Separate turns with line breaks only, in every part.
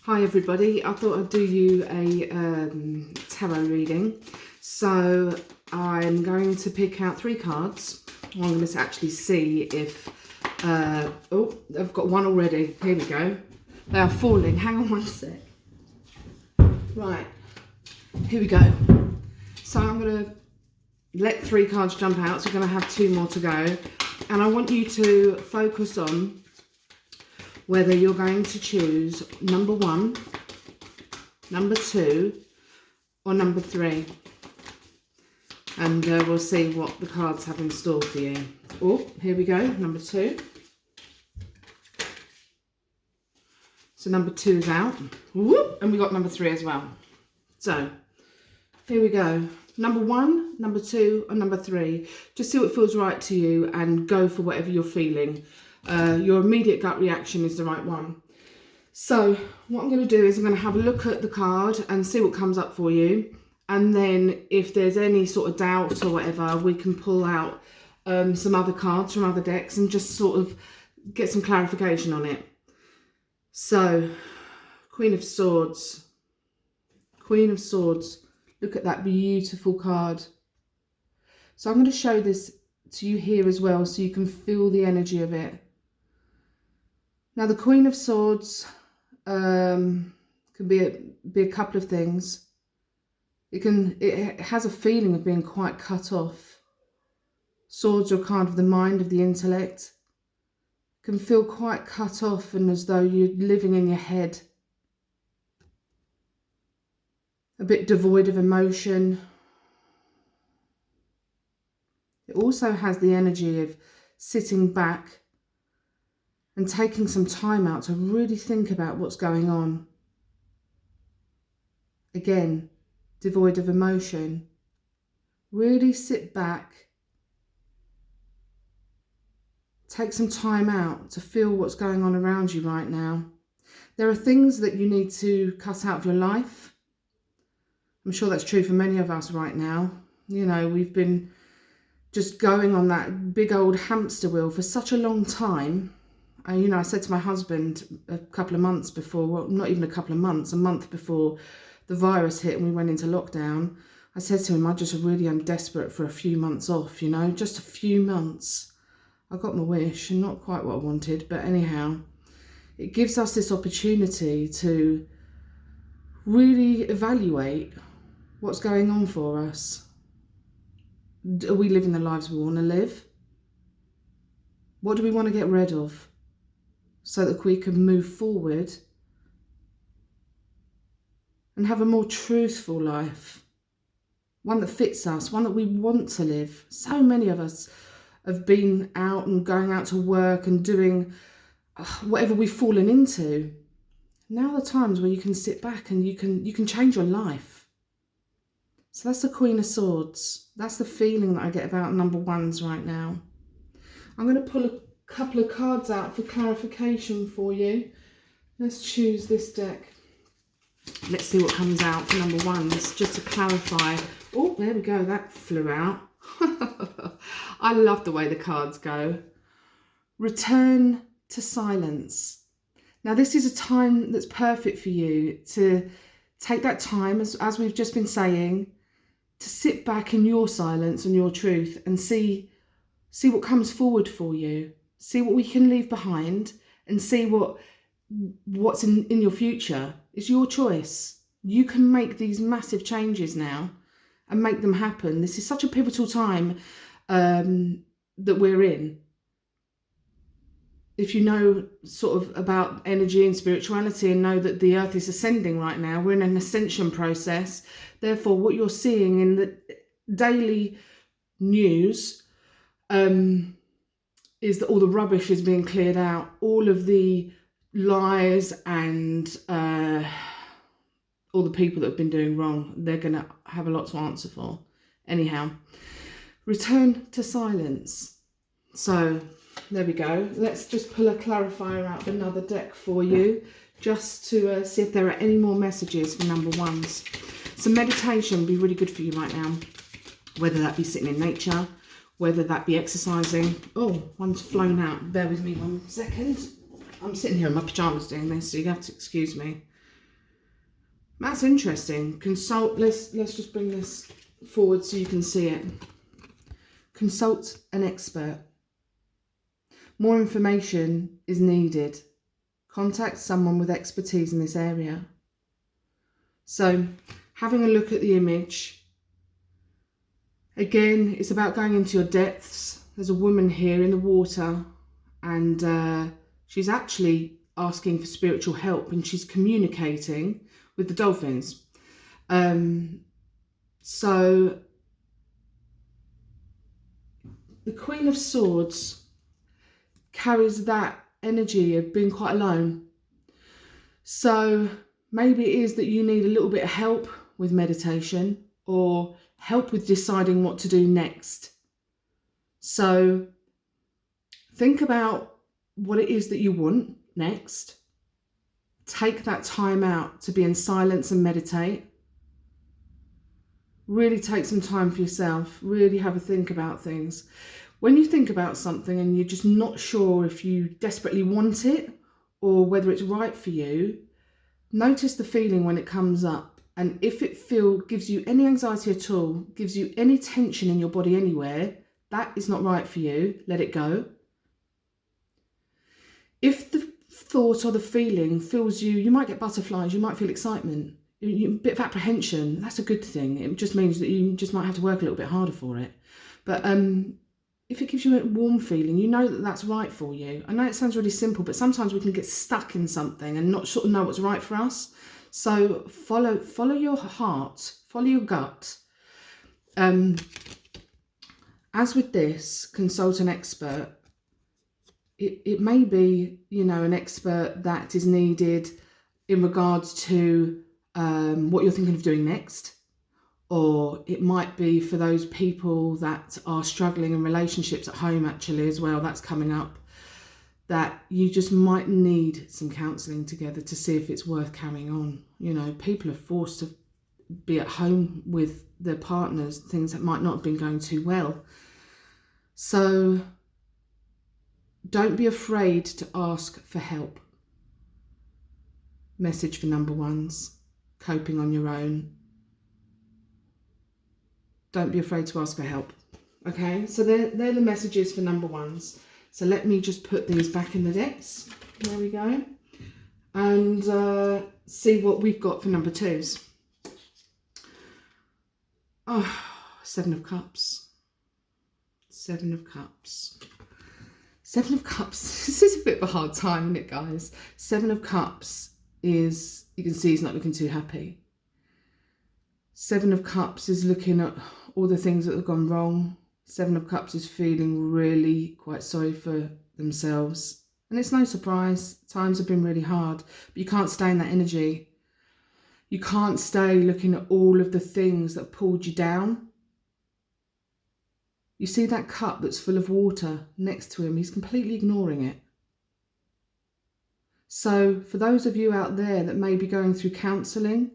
Hi everybody, I thought I'd do you a tarot reading. So I'm going to pick out 3 cards. I'm going to actually see if, oh, I've got one already. Here we go. They are falling. Hang on one sec. Right, here we go. So I'm going to let 3 cards jump out. So we're going to have 2 more to go. And I want you to focus on whether you're going to choose number 1, number 2, or number 3. And we'll see what the cards have in store for you. Oh, here we go, number 2. So number 2 is out. Whoop, and we got number 3 as well. So, here we go. Number 1, number 2, or number 3. Just see what feels right to you and go for whatever you're feeling. Your immediate gut reaction is the right one. So what I'm going to do is I'm going to have a look at the card and see what comes up for you. And then if there's any sort of doubt or whatever, we can pull out some other cards from other decks and just sort of get some clarification on it. So, Queen of Swords. Queen of Swords. Look at that beautiful card. So I'm going to show this to you here as well so you can feel the energy of it. Now the Queen of Swords can be a couple of things. It has a feeling of being quite cut off. Swords are kind of the mind of the intellect. Can feel quite cut off and as though you're living in your head. A bit devoid of emotion. It also has the energy of sitting back and taking some time out to really think about what's going on. Again, devoid of emotion. Really sit back. Take some time out to feel what's going on around you right now. There are things that you need to cut out of your life. I'm sure that's true for many of us right now. You know, we've been just going on that big old hamster wheel for such a long time. I said to my husband a couple of months before, well, not even a couple of months, a month before the virus hit and we went into lockdown, I said to him, I just really am desperate for a few months off, you know, just a few months. I got my wish, and not quite what I wanted, but anyhow, it gives us this opportunity to really evaluate what's going on for us. Are we living the lives we want to live? What do we want to get rid of so that we can move forward and have a more truthful life? One that fits us, one that we want to live. So many of us have been out and going out to work and doing whatever we've fallen into. Now are the times where you can sit back and you can change your life. So that's the Queen of Swords. That's the feeling that I get about number 1s right now. I'm going to pull a couple of cards out for clarification for you. Let's choose this deck. Let's see what comes out for number 1s, just to clarify. Oh, there we go. That flew out. I love the way the cards go. Return to silence. Now, this is a time that's perfect for you to take that time, as we've just been saying, to sit back in your silence and your truth and see what comes forward for you. See what we can leave behind and see what's in your future. It's your choice. You can make these massive changes now and make them happen. This is such a pivotal time that we're in. If you know sort of about energy and spirituality and know that the earth is ascending right now, we're in an ascension process. Therefore, what you're seeing in the daily news is that all the rubbish is being cleared out. All of the lies and all the people that have been doing wrong, they're going to have a lot to answer for. Anyhow, return to silence. So there we go. Let's just pull a clarifier out of another deck for you, just to see if there are any more messages for number 1s. So meditation would be really good for you right now, whether that be sitting in nature, whether that be exercising. Oh, one's flown out. Bear with me 1 second. I'm sitting here in my pyjamas doing this, so you have to excuse me. That's interesting. Consult, let's just bring this forward so you can see it. Consult an expert. More information is needed. Contact someone with expertise in this area. So, having a look at the image. Again, it's about going into your depths. There's a woman here in the water, and she's actually asking for spiritual help, and she's communicating with the dolphins. So the Queen of Swords carries that energy of being quite alone. So maybe it is that you need a little bit of help with meditation or help with deciding what to do next. So think about what it is that you want next. Take that time out to be in silence and meditate. Really take some time for yourself. Really have a think about things. When you think about something and you're just not sure if you desperately want it or whether it's right for you, notice the feeling when it comes up. And if it gives you any anxiety at all, gives you any tension in your body anywhere, that is not right for you. Let it go. If the thought or the feeling fills you, you might get butterflies, you might feel excitement, a bit of apprehension. That's a good thing. It just means that you just might have to work a little bit harder for it. But if it gives you a warm feeling, you know that that's right for you. I know it sounds really simple, but sometimes we can get stuck in something and not sort of know what's right for us. So follow your heart, follow your gut. As with this, consult an expert. It may be, an expert that is needed in regards to what you're thinking of doing next. Or it might be for those people that are struggling in relationships at home actually as well, that's coming up, that you just might need some counselling together to see if it's worth carrying on. People are forced to be at home with their partners, things that might not have been going too well. So don't be afraid to ask for help. Message for number ones, coping on your own. Don't be afraid to ask for help. Okay, so they're the messages for number ones. So let me just put these back in the decks. There we go. And see what we've got for number twos. Oh, 7 of Cups. 7 of Cups. 7 of Cups. This is a bit of a hard time, isn't it, guys? 7 of Cups is, you can see he's not looking too happy. 7 of Cups is looking at all the things that have gone wrong. 7 of Cups is feeling really quite sorry for themselves. And it's no surprise, times have been really hard, but you can't stay in that energy. You can't stay looking at all of the things that have pulled you down. You see that cup that's full of water next to him, he's completely ignoring it. So for those of you out there that may be going through counselling,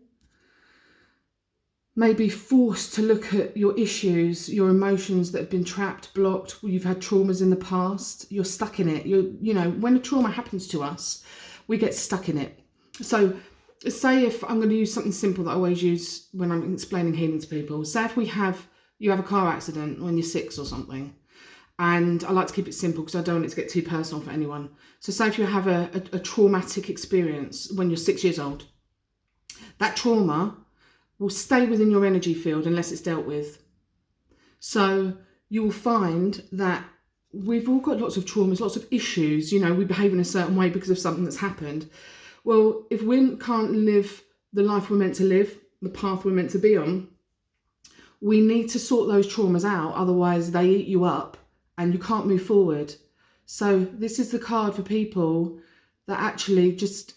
may be forced to look at your issues, your emotions that have been trapped, blocked, you've had traumas in the past, you're stuck in it. When a trauma happens to us, we get stuck in it. So say if I'm going to use something simple that I always use when I'm explaining healing to people. Say if you have a car accident when you're 6 or something, and I like to keep it simple because I don't want it to get too personal for anyone. So say if you have a traumatic experience when you're 6 years old, that trauma will stay within your energy field unless it's dealt with. So you will find that we've all got lots of traumas, lots of issues. We behave in a certain way because of something that's happened. Well, if we can't live the life we're meant to live, the path we're meant to be on, we need to sort those traumas out. Otherwise, they eat you up and you can't move forward. So this is the card for people that actually just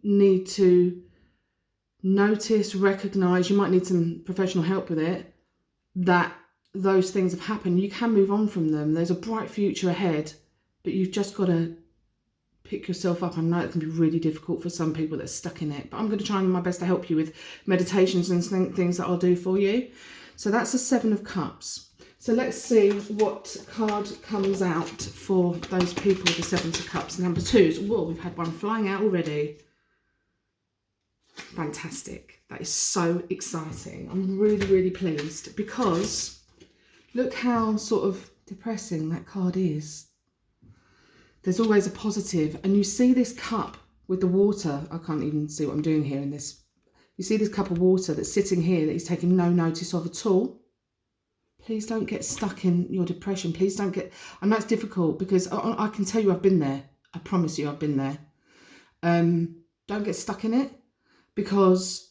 need to notice, recognise, you might need some professional help with it, that those things have happened. You can move on from them. There's a bright future ahead, but you've just got to pick yourself up. I know it can be really difficult for some people that are stuck in it, but I'm going to try my best to help you with meditations and things that I'll do for you. So that's the 7 of Cups. So let's see what card comes out for those people with the 7 of Cups. Number 2s. Whoa, we've had one flying out already. Fantastic. That is so exciting. I'm really, really pleased because look how sort of depressing that card is. There's always a positive, and you see this cup with the water. I can't even see what I'm doing here in this. You see this cup of water that's sitting here that he's taking no notice of at all. Please don't get stuck in your depression. Please don't get, I know it's difficult because I can tell you I've been there. I promise you I've been there. Don't get stuck in it because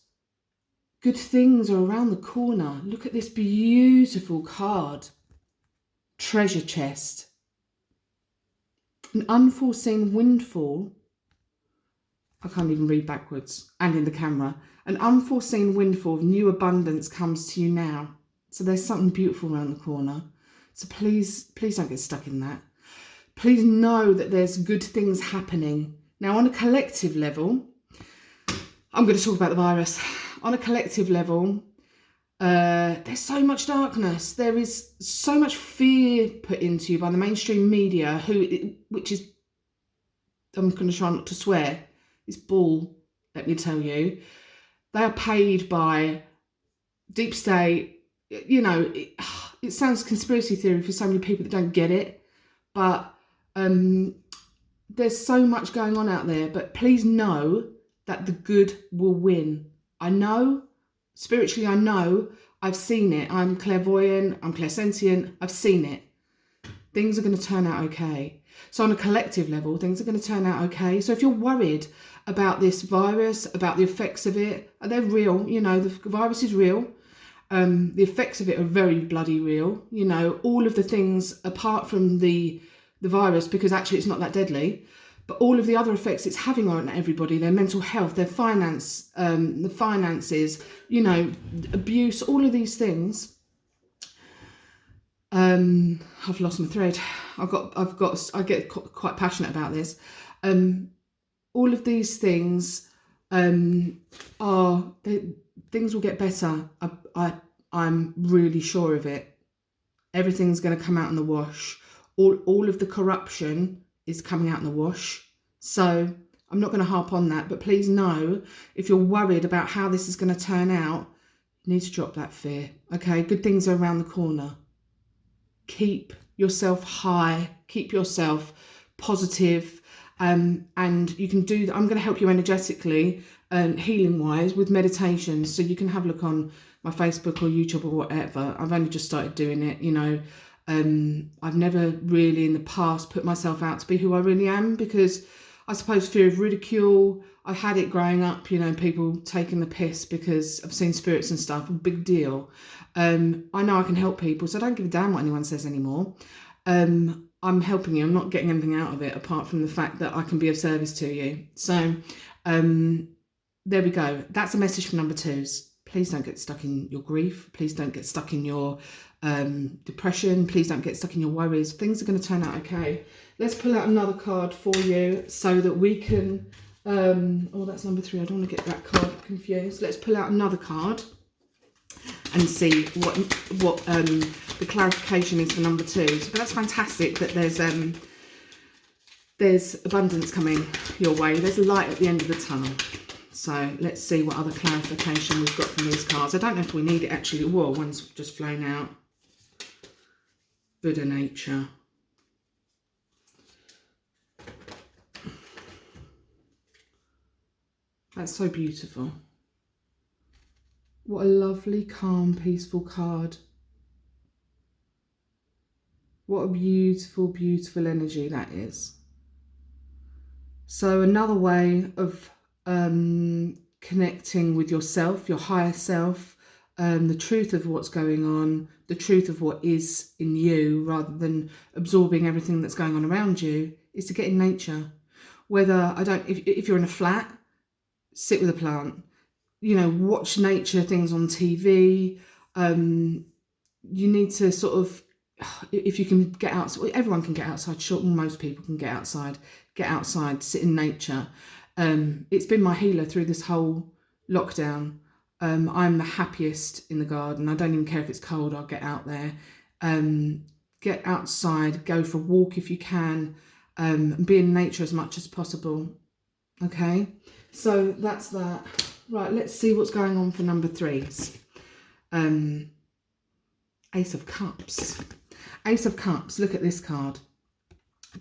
good things are around the corner. Look at this beautiful card. Treasure chest. An unforeseen windfall. I can't even read backwards and in the camera. An unforeseen windfall of new abundance comes to you now. So there's something beautiful around the corner. So please don't get stuck in that. Please know that there's good things happening. Now on a collective level, I'm going to talk about the virus. On a collective level, there's so much darkness. There is so much fear put into you by the mainstream media, which is, I'm going to try not to swear, it's bull, let me tell you. They are paid by deep state. You know, it sounds conspiracy theory for so many people that don't get it, but there's so much going on out there. But please know that the good will win. I know, spiritually I know, I've seen it. I'm clairvoyant, I'm clairsentient, I've seen it. Things are going to turn out okay. So on a collective level, things are going to turn out okay. So if you're worried about this virus, about the effects of it, they're real. You know, the virus is real. The effects of it are very bloody real. You know, all of the things apart from the virus, because actually it's not that deadly, but all of the other effects it's having on everybody, their mental health, their the finances, you know, abuse, all of these things. I've lost my thread. I get quite passionate about this. All of these things things will get better. I'm really sure of it. Everything's going to come out in the wash. All of the corruption is coming out in the wash. So I'm not going to harp on that, but please know, if you're worried about how this is going to turn out, you need to drop that fear. Okay, good things are around the corner. Keep yourself high, keep yourself positive, and you can do that. I'm going to help you energetically and healing wise with meditations, so you can have a look on my Facebook or YouTube or whatever. I've only just started doing it, you know. I've never really in the past put myself out to be who I really am, because I suppose fear of ridicule. I had it growing up, you know, people taking the piss because I've seen spirits and stuff, a big deal. I know I can help people, so I don't give a damn what anyone says anymore. I'm helping you. I'm not getting anything out of it apart from the fact that I can be of service to you. So there we go. That's a message for number twos. Please don't get stuck in your grief. Please don't get stuck in your depression. Please don't get stuck in your worries. Things are going to turn out okay. Let's pull out another card for you so that we can... oh, that's number three. I don't want to get that card confused. Let's pull out another card and see what the clarification is for number twos. But that's fantastic that there's abundance coming your way. There's a light at the end of the tunnel. So let's see what other clarification we've got from these cards. I don't know if we need it actually. Whoa, one's just flown out. Buddha nature. That's so beautiful. What a lovely, calm, peaceful card. What a beautiful, beautiful energy that is. So another way of connecting with yourself, your higher self, the truth of what's going on, the truth of what is in you, rather than absorbing everything that's going on around you, is to get in nature. Whether, if you're in a flat, sit with a plant, you know, watch nature things on TV. You need to sort of, if you can get outside, everyone can get outside, sure, most people can get outside, sit in nature. It's been my healer through this whole lockdown. I'm the happiest in the garden. I don't even care if it's cold, I'll get out there. Get outside, go for a walk if you can, and be in nature as much as possible. Okay, so that's that. Right, let's see what's going on for number threes. Ace of Cups. Ace of Cups, look at this card.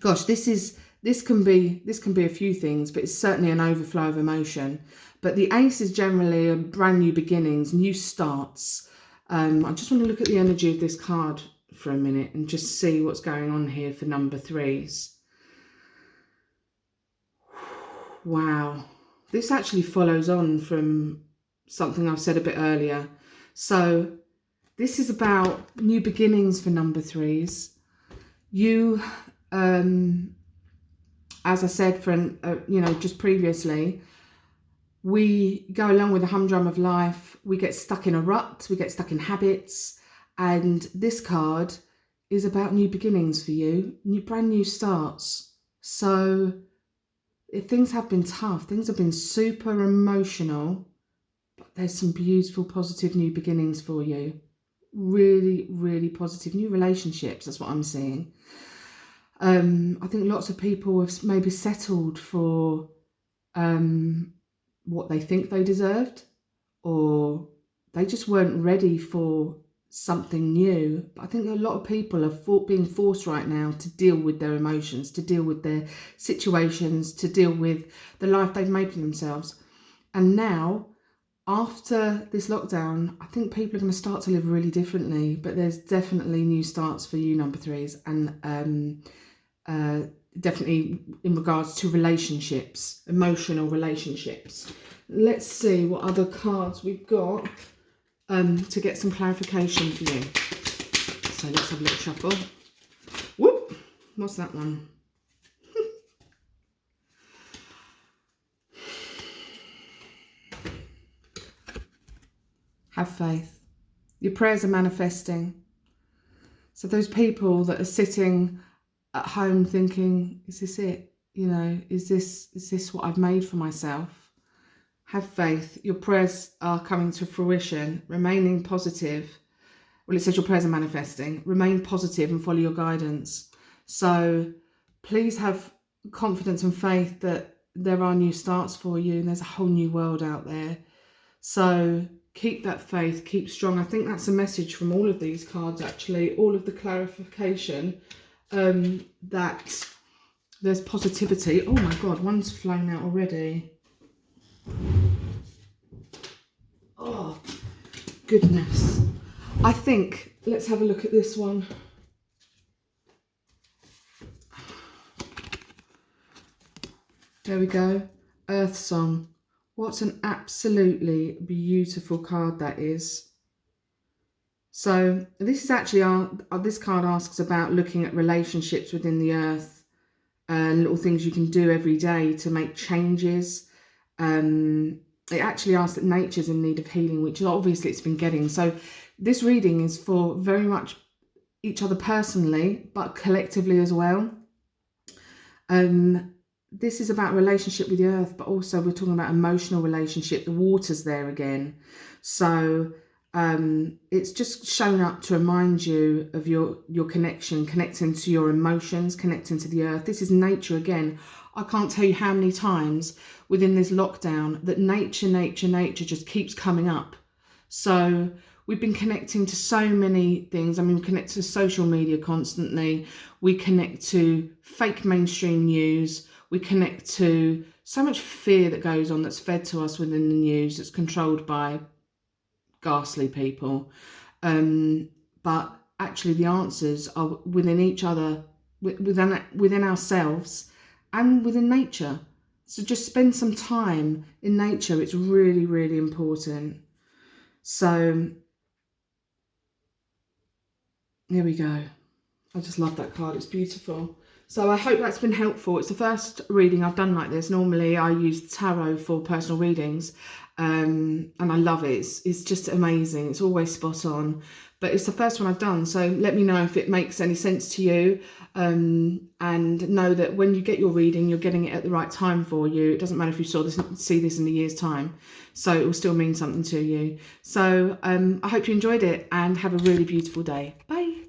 Gosh, this can be a few things, but it's certainly an overflow of emotion. But the ace is generally a brand new beginnings, new starts. I just want to look at the energy of this card for a minute and just see what's going on here for number threes. Wow. This actually follows on from something I've said a bit earlier. So this is about new beginnings for number threes. You, as I said, just previously, we go along with the humdrum of life. We get stuck in a rut. We get stuck in habits. And this card is about new beginnings for you, brand new starts. So if things have been tough, things have been super emotional, but there's some beautiful, positive new beginnings for you. Really, really positive new relationships. That's what I'm seeing. I think lots of people have maybe settled for what they think they deserved, or they just weren't ready for something new. But I think a lot of people are being forced right now to deal with their emotions, to deal with their situations, to deal with the life they've made for themselves. And now, after this lockdown, I think people are going to start to live really differently. But there's definitely new starts for you, number threes, and definitely in regards to relationships, emotional relationships. Let's see what other cards we've got to get some clarification for you. So let's have a little shuffle. Whoop! What's that one? Have faith. Your prayers are manifesting. So those people that are sitting at home thinking, is this it? You know, is this what I've made for myself? Have faith. Your prayers are coming to fruition. Remaining positive. Well, it says your prayers are manifesting. Remain positive and follow your guidance. So please have confidence and faith that there are new starts for you and there's a whole new world out there. So keep that faith, keep strong. I think that's a message from all of these cards, actually, all of the clarification, that there's positivity. Oh my God, one's flown out already. Oh, goodness. I think, let's have a look at this one. There we go. Earth Song. What an absolutely beautiful card that is. So this is actually, this card asks about looking at relationships within the earth, little things you can do every day to make changes. It actually asks that nature's in need of healing, which obviously it's been getting. So this reading is for very much each other personally, but collectively as well. This is about relationship with the earth, but also we're talking about emotional relationship. The water's there again. So it's just shown up to remind you of your connection, connecting to your emotions, connecting to the earth. This is nature again. I can't tell you how many times within this lockdown that nature just keeps coming up. So we've been connecting to so many things. I mean, we connect to social media constantly. We connect to fake mainstream news. We connect to so much fear that goes on, that's fed to us within the news, that's controlled by ghastly people. But actually the answers are within each other, within ourselves and within nature. So just spend some time in nature. It's really, really important. So here we go. I just love that card. It's beautiful. So I hope that's been helpful. It's the first reading I've done like this. Normally I use tarot for personal readings, and I love it. It's just amazing. It's always spot on. But it's the first one I've done. So let me know if it makes any sense to you, and know that when you get your reading, you're getting it at the right time for you. It doesn't matter if you see this in a year's time. So it will still mean something to you. So I hope you enjoyed it and have a really beautiful day. Bye.